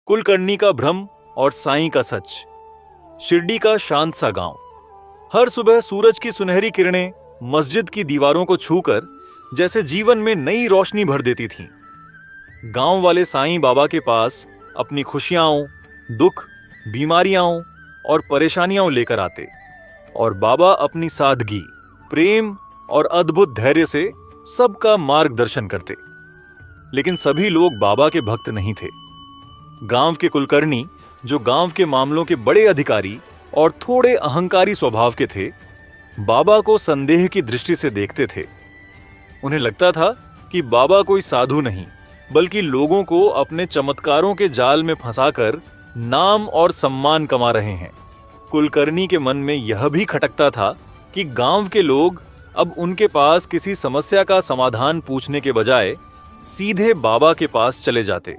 कुलकर्णी का भ्रम और साईं का सच। शिरडी का शांत सा गांव। हर सुबह सूरज की सुनहरी किरणें मस्जिद की दीवारों को छूकर जैसे जीवन में नई रोशनी भर देती थीं। गांव वाले साईं बाबा के पास अपनी खुशियां, दुख, बीमारियां और परेशानियां लेकर आते और बाबा अपनी सादगी, प्रेम और अद्भुत धैर्य से सबका मार्गदर्शन करते। लेकिन सभी लोग बाबा के भक्त नहीं थे। गांव के कुलकर्णी, जो गांव के मामलों के बड़े अधिकारी और थोड़े अहंकारी स्वभाव के थे, बाबा को संदेह की दृष्टि से देखते थे। उन्हें लगता था कि बाबा कोई साधु नहीं, बल्कि लोगों को अपने चमत्कारों के जाल में फंसाकर नाम और सम्मान कमा रहे हैं। कुलकर्णी के मन में यह भी खटकता था कि गांव के लोग अब उनके पास किसी समस्या का समाधान पूछने के बजाय सीधे बाबा के पास चले जाते।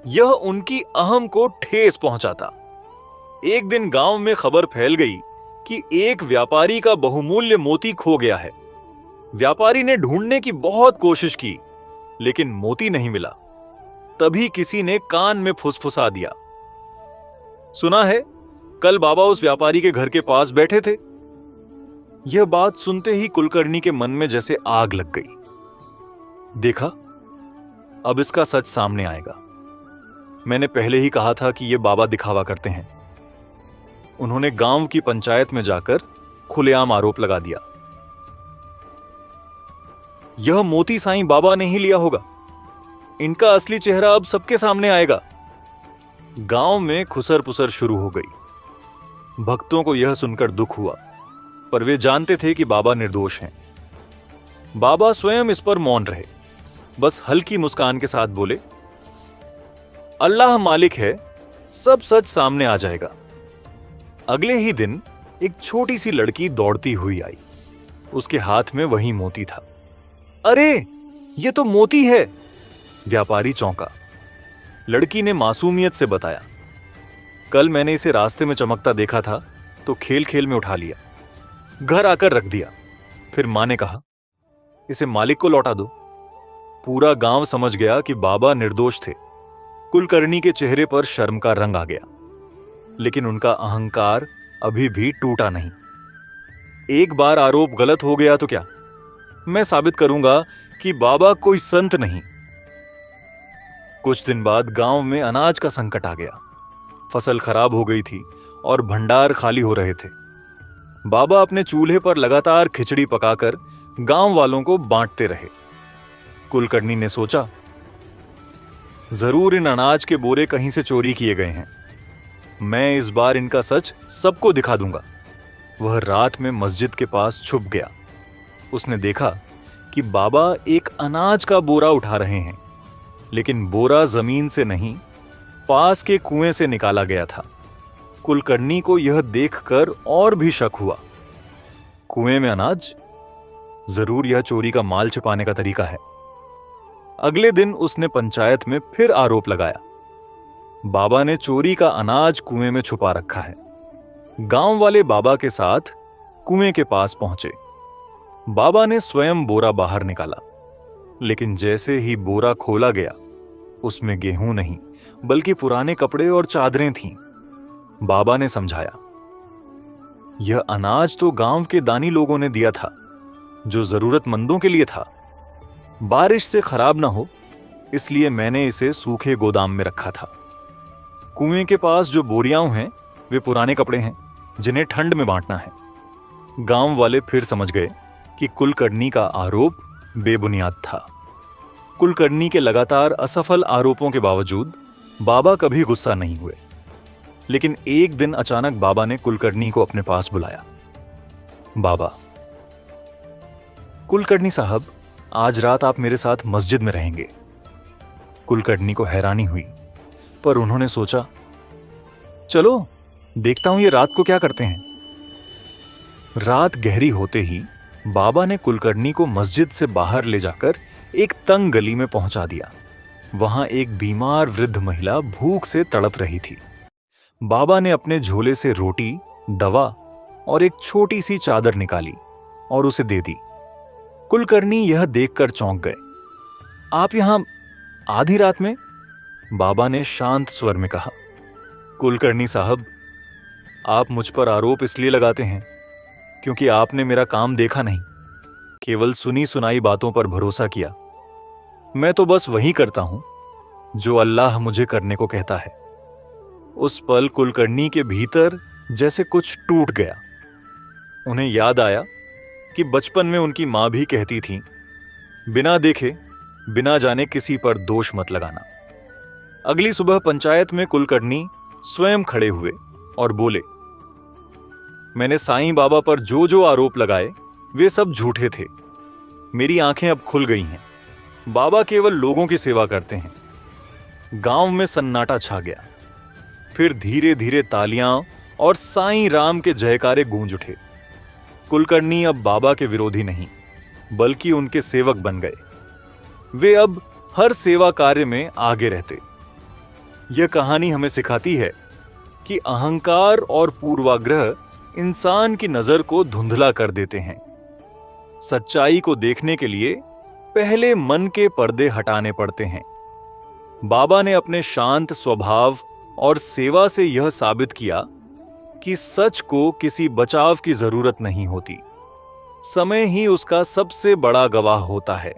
यह उनकी अहम को ठेस पहुंचाता। एक दिन गांव में खबर फैल गई कि एक व्यापारी का बहुमूल्य मोती खो गया है। व्यापारी ने ढूंढने की बहुत कोशिश की, लेकिन मोती नहीं मिला। तभी किसी ने कान में फुसफुसा दिया, सुना है कल बाबा उस व्यापारी के घर के पास बैठे थे। यह बात सुनते ही कुलकर्णी के मन में जैसे आग लग गई। देखा, अब इसका सच सामने आएगा। मैंने पहले ही कहा था कि यह बाबा दिखावा करते हैं। उन्होंने गांव की पंचायत में जाकर खुलेआम आरोप लगा दिया। यह मोती साईं बाबा ने ही लिया होगा। इनका असली चेहरा अब सबके सामने आएगा। गांव में खुसर पुसर शुरू हो गई। भक्तों को यह सुनकर दुख हुआ, पर वे जानते थे कि बाबा निर्दोष हैं। बाबा स्वयं इस पर मौन रहे, बस हल्की मुस्कान के साथ बोले, अल्लाह मालिक है, सब सच सामने आ जाएगा। अगले ही दिन एक छोटी सी लड़की दौड़ती हुई आई। उसके हाथ में वही मोती था। अरे, ये तो मोती है! व्यापारी चौंका। लड़की ने मासूमियत से बताया, कल मैंने इसे रास्ते में चमकता देखा था तो खेल खेल में उठा लिया, घर आकर रख दिया। फिर मां ने कहा, इसे मालिक को लौटा दो। पूरा गांव समझ गया कि बाबा निर्दोष थे। कुलकर्णी के चेहरे पर शर्म का रंग आ गया, लेकिन उनका अहंकार अभी भी टूटा नहीं। एक बार आरोप गलत हो गया तो क्या, मैं साबित करूंगा कि बाबा कोई संत नहीं। कुछ दिन बाद गांव में अनाज का संकट आ गया। फसल खराब हो गई थी और भंडार खाली हो रहे थे। बाबा अपने चूल्हे पर लगातार खिचड़ी पकाकर गांव वालों को बांटते रहे। कुलकर्णी ने सोचा, जरूर इन अनाज के बोरे कहीं से चोरी किए गए हैं। मैं इस बार इनका सच सबको दिखा दूंगा। वह रात में मस्जिद के पास छुप गया। उसने देखा कि बाबा एक अनाज का बोरा उठा रहे हैं, लेकिन बोरा जमीन से नहीं, पास के कुएं से निकाला गया था। कुलकर्णी को यह देखकर और भी शक हुआ। कुएं में अनाज? जरूर यह चोरी का माल छिपाने का तरीका है। अगले दिन उसने पंचायत में फिर आरोप लगाया, बाबा ने चोरी का अनाज कुएं में छुपा रखा है। गांव वाले बाबा के साथ कुएं के पास पहुंचे। बाबा ने स्वयं बोरा बाहर निकाला, लेकिन जैसे ही बोरा खोला गया, उसमें गेहूं नहीं, बल्कि पुराने कपड़े और चादरें थीं। बाबा ने समझाया, यह अनाज तो गांव के दानी लोगों ने दिया था, जो जरूरतमंदों के लिए था। बारिश से खराब ना हो, इसलिए मैंने इसे सूखे गोदाम में रखा था। कुएं के पास जो बोरियां हैं, वे पुराने कपड़े हैं, जिन्हें ठंड में बांटना है। गांव वाले फिर समझ गए कि कुलकर्णी का आरोप बेबुनियाद था। कुलकर्णी के लगातार असफल आरोपों के बावजूद बाबा कभी गुस्सा नहीं हुए। लेकिन एक दिन अचानक बाबा ने कुलकर्णी को अपने पास बुलाया। बाबा, कुलकर्णी साहब, आज रात आप मेरे साथ मस्जिद में रहेंगे। कुलकर्णी को हैरानी हुई, पर उन्होंने सोचा, चलो देखता हूं ये रात को क्या करते हैं। रात गहरी होते ही बाबा ने कुलकर्णी को मस्जिद से बाहर ले जाकर एक तंग गली में पहुंचा दिया। वहां एक बीमार वृद्ध महिला भूख से तड़प रही थी। बाबा ने अपने झोले से रोटी, दवा और एक छोटी सी चादर निकाली और उसे दे दी। कुलकर्णी यह देखकर चौंक गए। आप यहां आधी रात में? बाबा ने शांत स्वर में कहा, कुलकर्णी साहब, आप मुझ पर आरोप इसलिए लगाते हैं क्योंकि आपने मेरा काम देखा नहीं, केवल सुनी सुनाई बातों पर भरोसा किया। मैं तो बस वही करता हूं जो अल्लाह मुझे करने को कहता है। उस पल कुलकर्णी के भीतर जैसे कुछ टूट गया। उन्हें याद आया कि बचपन में उनकी मां भी कहती थी, बिना देखे बिना जाने किसी पर दोष मत लगाना। अगली सुबह पंचायत में कुलकर्णी स्वयं खड़े हुए और बोले, मैंने साईं बाबा पर जो जो आरोप लगाए वे सब झूठे थे। मेरी आंखें अब खुल गई हैं। बाबा केवल लोगों की सेवा करते हैं। गांव में सन्नाटा छा गया। फिर धीरे धीरे तालियां और साईं राम के जयकारे गूंज उठे। कुलकर्णी अब बाबा के विरोधी नहीं, बल्कि उनके सेवक बन गए। वे अब हर सेवा कार्य में आगे रहते। यह कहानी हमें सिखाती है कि अहंकार और पूर्वाग्रह इंसान की नजर को धुंधला कर देते हैं। सच्चाई को देखने के लिए पहले मन के पर्दे हटाने पड़ते हैं। बाबा ने अपने शांत स्वभाव और सेवा से यह साबित किया कि सच को किसी बचाव की जरूरत नहीं होती। समय ही उसका सबसे बड़ा गवाह होता है।